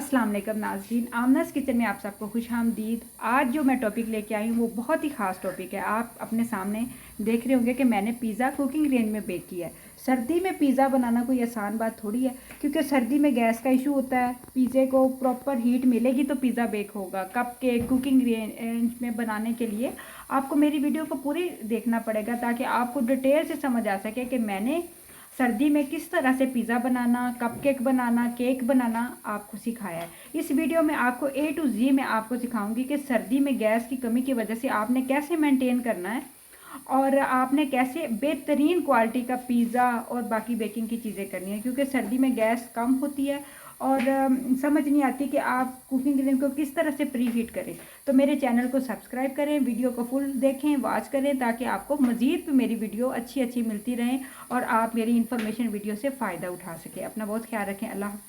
अस्सलाम वालेकुम नाज़रीन, आमनाज़ किचन में आप सबको खुशामदीद। आज जो मैं टॉपिक लेके आई हूँ वो बहुत ही ख़ास टॉपिक है। आप अपने सामने देख रहे होंगे कि मैंने पिज़्ज़ा कुकिंग रेंज में बेक किया है। सर्दी में पिज़्ज़ा बनाना कोई आसान बात थोड़ी है, क्योंकि सर्दी में गैस का इशू होता है। पिज़्ज़े को प्रॉपर हीट मिलेगी तो पिज़्ज़ा बेक होगा। कप केक कुकिंग रेंज में बनाने के लिए आपको मेरी वीडियो को पूरी देखना पड़ेगा, ताकि आपको डिटेल से समझ आ सके कि मैंने सर्दी में किस तरह से पिज़्ज़ा बनाना, कपकेक बनाना, केक बनाना आपको सिखाया है। इस वीडियो में आपको A to Z मैं आपको सिखाऊंगी कि सर्दी में गैस की कमी की वजह से आपने कैसे मेंटेन करना है और आपने कैसे बेहतरीन क्वालिटी का पिज़्ज़ा और बाकी बेकिंग की चीज़ें करनी है, क्योंकि सर्दी में गैस कम होती है और समझ नहीं आती कि आप कुकिंग रेंज को किस तरह से प्री हीट करें। तो मेरे चैनल को सब्सक्राइब करें, वीडियो को फुल देखें, वॉच करें, ताकि आपको मज़ीद मेरी वीडियो अच्छी अच्छी मिलती रहें और आप मेरी इन्फॉर्मेशन वीडियो से फ़ायदा उठा सकें। अपना बहुत ख्याल रखें। अल्लाह हाफ़िज़।